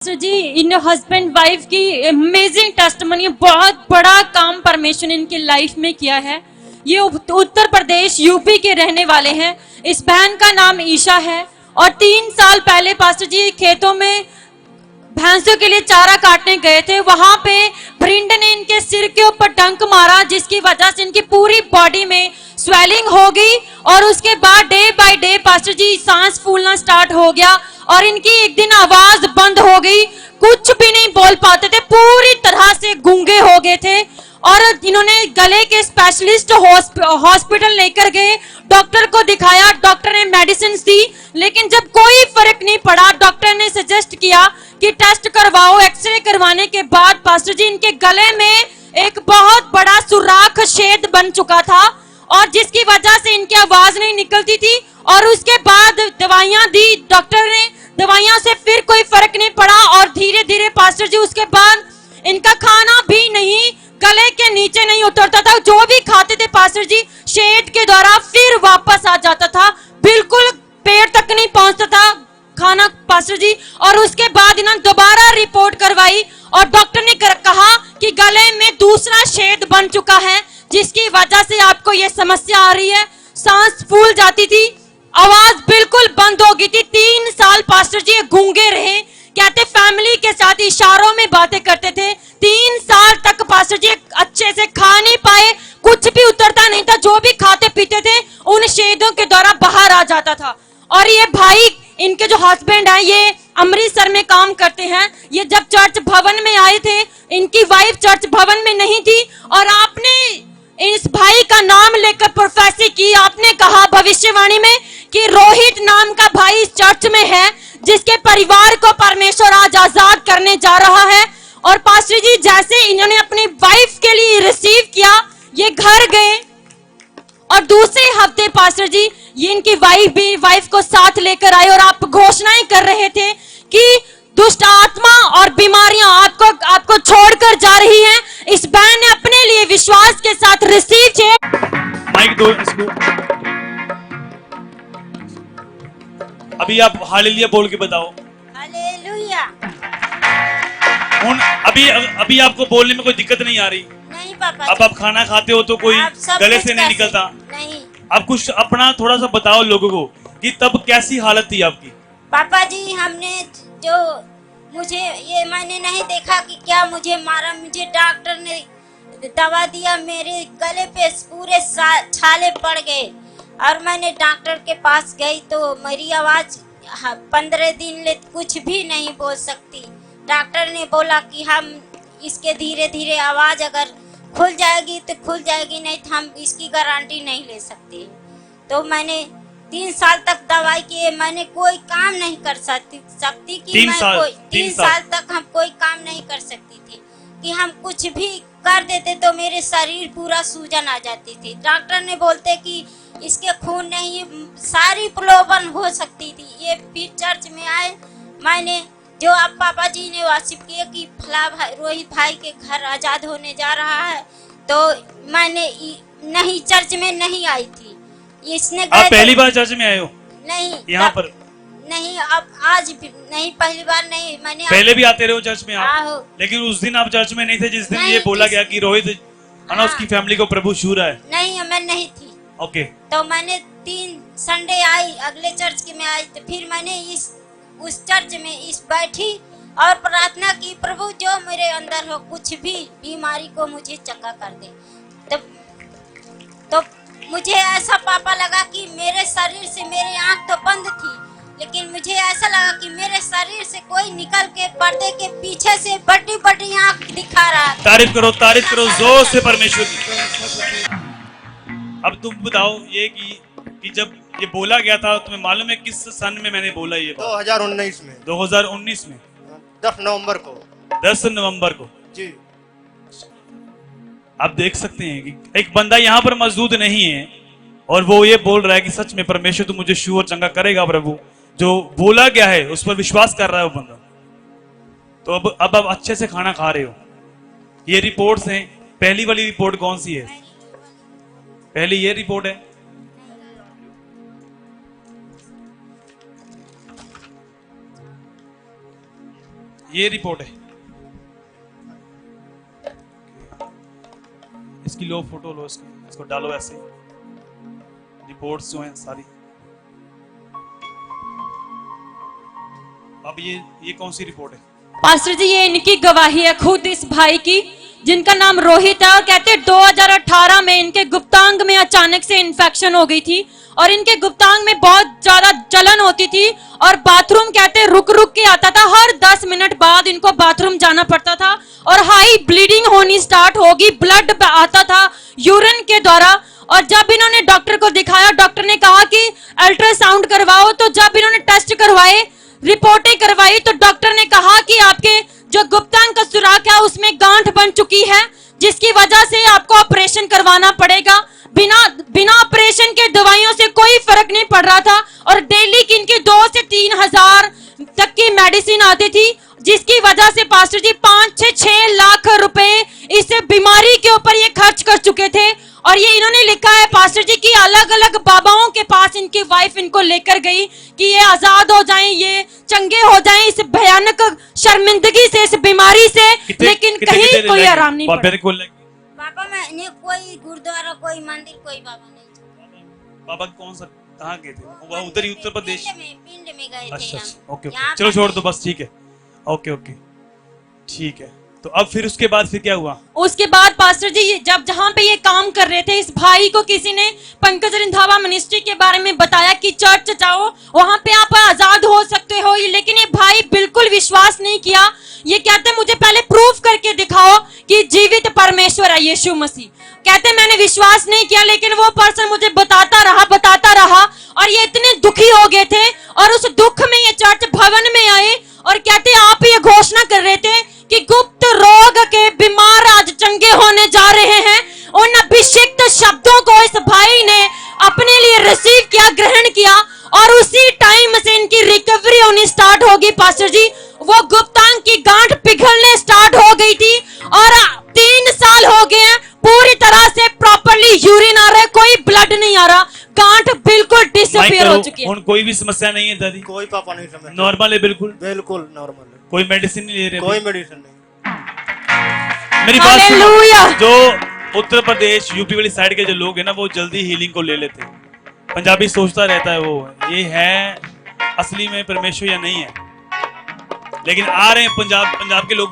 जी इन husband wife की amazing testimony, बहुत बड़ा काम परमेश्वर ने इनकी लाइफ में किया है। ये उत्तर प्रदेश यूपी के रहने वाले हैं। इस बहन का नाम ईशा है और 3 साल पहले पास्टर जी खेतों में भैंसों के लिए चारा काटने गए थे। वहां पे भरिंड ने इनके सिर के ऊपर डंक मारा, जिसकी वजह से इनकी पूरी बॉडी में स्वेलिंग हो गई और उसके बाद डे बाय डे पास्टर जी सांस फूलना स्टार्ट हो गया और इनकी एक दिन आवाज बंद हो गई, कुछ भी नहीं बोल पाते थे, पूरी तरह से गूंगे हो गए थे। और इन्होंने गले के स्पेशलिस्ट हॉस्पिटल लेकर गए, डॉक्टर को दिखाया, डॉक्टर ने मेडिसिन दी, लेकिन जब कोई फर्क नहीं पड़ा, डॉक्टर ने सजेस्ट किया कि टेस्ट करवाओ। एक्सरे करवाने के बाद पास्टर जी इनके गले में एक बहुत बड़ा सुराख छेद बन चुका था और जिसकी वजह से इनकी आवाज नहीं निकलती थी। और उसके बाद दवाइयां दी डॉक्टर ने, दवाइयां से फिर कोई फर्क नहीं पड़ा और धीरे धीरे पास्टर जी उसके बाद इनका खाना भी नहीं, गले के नीचे नहीं उतरता था। जो भी खाते थे पास्टर जी शेड के द्वारा फिर वापस आ जाता था, बिल्कुल पेट तक नहीं पहुंचता था खाना पास्टर जी। और उसके बाद इन्होंने दोबारा रिपोर्ट करवाई और डॉक्टर ने कहा कि गले में दूसरा छेद बन चुका है, जिसकी वजह से आपको ये समस्या आ रही है। सांस फूल जाती थी, आवाज बिल्कुल बंद हो गई थी। 3 साल पास्टर जी गूंगे रहे, कहते फैमिली के साथ इशारों में बातें करते थे। 3 साल तक पास्टर जी अच्छे से खा नहीं पाए, कुछ भी उतरता नहीं था, जो भी खाते पीते थे उन छेदों के द्वारा बाहर आ जाता था। और ये भाई इनके जो हस्बैंड हैं ये अमृतसर में काम करते हैं। ये जब चर्च भवन में आए थे, इनकी वाइफ चर्च भवन में नहीं थी और आपने इस भाई का नाम लेकर प्रोफेसी की। आपने कहा भविष्यवाणी में कि रोहित नाम का भाई इस चर्च में है, जिसके परिवार को परमेश्वर आज आजाद करने जा रहा है। और पास्टर जी जैसे इन्होंने अपनी वाइफ के लिए रिसीव किया, ये घर गए और दूसरे हफ्ते पास्टर जी ये इनकी वाइफ को साथ लेकर आए और आप घोषणाएं कर रहे थे कि दुष्ट आत्मा और बीमारियां आपको छोड़कर जा रही हैं। इस बहन ने अपने लिए विश्वास के साथ रिसीव किया। माइक दो इसको। अभी आप हालेलुया बोल के बताओ। हालेलुया। अभी आपको बोलने में कोई दिक्कत नहीं आ रही? नहीं पापा। अब आप खाना खाते हो तो कोई गले से नहीं निकलता? नहीं। आप कुछ अपना थोड़ा सा बताओ लोगों को कि तब कैसी हालत थी आपकी? पापा जी हमने जो मुझे ये मैंने नहीं देखा कि क्या मुझे मारा, मुझे डॉक्टर ने दवा दिया, मेरे गले पे पूरे छाले पड़ गए और मैंने डॉक्टर के पास गई तो मेरी आवाज 15 दिन ले कुछ भी नहीं बोल सकती। डॉक्टर ने बोला कि हम इसके धीरे धीरे आवाज अगर खुल जाएगी तो खुल जाएगी, नहीं तो हम इसकी गारंटी नहीं ले सकते। तो मैंने 3 साल तक दवाई किए, मैंने कोई काम नहीं कर सकती कि 3 मैं साल, कोई 3 साल तक हम कोई काम नहीं कर सकती थी कि हम कुछ भी कर देते तो मेरे शरीर पूरा सूजन आ जाती थी। डॉक्टर ने बोलते कि इसके खून नहीं, सारी प्रलोभन हो सकती थी। ये फिर चर्च में आए, मैंने जो आप पापा जी ने वासिफ किया कि फला भाई रोहित भाई के घर आजाद होने जा रहा है, तो मैंने नहीं चर्च में नहीं आई थी। इसने आप पहली बार चर्च में आए हो? नहीं यहाँ पर नहीं, अब आज भी नहीं, पहली बार नहीं। मैंने पहले भी आते रहे हो चर्च में आप, लेकिन उस दिन आप चर्च में नहीं थे जिस दिन ये बोला गया कि रोहित उसकी फैमिली को प्रभु छू रहा है? नहीं, मैं नहीं थी। ओके। तो मैंने 3 संडे आई, अगले चर्च के में आई, तो फिर मैंने उस चर्च में बैठी और प्रार्थना की, प्रभु जो मेरे अंदर हो कुछ भी बीमारी को मुझे चंगा कर दे। तो मुझे ऐसा पापा लगा कि मेरे शरीर से, मेरी आंख तो बंद थी, लेकिन मुझे ऐसा लगा कि मेरे शरीर से कोई निकल के पर्दे के पीछे से बड़ी बड़ी आंख दिखा रहा है। तारीफ करो जोर से परमेश्वर की। अब तुम बताओ ये कि जब ये बोला गया था तुम्हें मालूम है किस सन में मैंने बोला ये? 2019 में। 2019 में 10 नवंबर को। 10 नवंबर को जी। आप देख सकते हैं कि एक बंदा यहाँ पर मौजूद नहीं है और वो ये बोल रहा है कि सच में परमेश्वर तू मुझे छू और चंगा करेगा प्रभु। जो बोला गया है उस पर विश्वास कर रहा है वो बंदा। तो अब आप अच्छे से खाना खा रहे हो। ये रिपोर्ट्स हैं। पहली वाली रिपोर्ट कौन सी है? पहली ये रिपोर्ट है। ये रिपोर्ट है, इसकी लो फोटो लो, इसको डालो ऐसे, रिपोर्ट्स जो हैं सारी। अब ये कौन सी रिपोर्ट है? पास्टर जी ये इनकी गवाही है खुद इस भाई की, जिनका नाम रोहित है, और कहते हैं 2018 में इनके गुप्तांग में अचानक से इन्फेक्शन हो गई थी और इनके गुप्तांग में बहुत ज्यादा जलन होती थी और बाथरूम कहते रुक रुक के आता था, हर 10 मिनट बाद इनको बाथरूम जाना पड़ता था और हाई ब्लीडिंग होनी स्टार्ट होगी, ब्लड आता था यूरिन के द्वारा। और जब इन्होंने डॉक्टर को दिखाया, डॉक्टर ने कहा कि अल्ट्रासाउंड करवाओ, तो जब इन्होंने टेस्ट करवाए, रिपोर्टें करवाई, तो डॉक्टर ने कहा कि आपके जो गुप्तांग का सुराख है उसमें गांठ बन चुकी है, जिसकी वजह से आपको ऑपरेशन करवाना पड़ेगा। बिना ऑपरेशन के दवाइयों से कोई फर्क नहीं पड़ रहा था और डेली की इनकी 2 से 3 हजार तक की मेडिसिन आती थी, जिसकी वजह से पास्टर जी 5 से 6 लाख रुपए इस बीमारी के ऊपर ये खर्च कर चुके थे। और ये इन्होंने लिखा है पास्टर जी कि अलग अलग बाबाओं के पास इनकी वाइफ इनको लेकर गई कि ये आजाद हो जाएं, ये चंगे हो जाएं इस भयानक शर्मिंदगी से, इस बीमारी से, लेकिन कहीं कोई आराम नहीं पड़ा। बाबा मैंने कोई गुरुद्वारा, कोई मंदिर, कोई बाबा नहीं। बाबा कौन सा, कहाँ गए थे? वो उधर ही उत्तर प्रदेश, पिंड में गए थे। अच्छा, ओके, यहाँ चलो छोड़ दो बस, ठीक है, ओके, ठीक है। तो अब फिर उसके बाद फिर क्या हुआ? उसके बाद पास्टर जी जब जहाँ पे ये काम कर रहे थे, इस भाई को किसी ने पंकज रंधावा मिनिस्ट्री के बारे में बताया कि चर्च जाओ, वहां पे आप आजाद हो सकते हो, लेकिन ये भाई बिल्कुल विश्वास नहीं किया। ये कहते मुझे पहले प्रूफ करके दिखाओ कि जीवित परमेश्वर है यीशु मसीह। कहते मैंने विश्वास नहीं किया, लेकिन वो पर्सन मुझे बताता रहा और ये इतने दुखी हो गए थे और उस दुख में ये चर्च भवन में आए और कहते आप ये घोषणा कर रहे थे कि गुप्त रोग के बीमार आज चंगे होने जा रहे हैं। उन अभिषिक्त शब्दों को इस भाई ने अपने लिए रिसीव किया, ग्रहण किया और उसी टाइम से इनकी रिकवरी होनी स्टार्ट होगी। पास्टर जी वो गुप्तांग की गांठ पिघलने स्टार्ट हो गई थी और 3 साल हो गए हैं, पूरी तरह से प्रॉपर्ली यूरिन आ रहा है, कोई ब्लड नहीं आ रहा, गांठ बिल्कुल डिसअपीयर हो चुकी है। कोई भी समस्या नहीं है दादी? कोई पापा नहीं समझ, नॉर्मल है, बिल्कुल नॉर्मल है। कोई मेडिसिन नहीं ले रहे? कोई मेडिसिन नहीं। मेरी बात सुनो, जो उत्तर प्रदेश यूपी वाली साइड के जो लोग हैं ना, वो जल्दी हीलिंग को ले लेते हैं। पंजाबी सोचता रहता है वो ये है असली में परमेश्वर या नहीं है, लेकिन आ रहे हैं पंजाब के लोग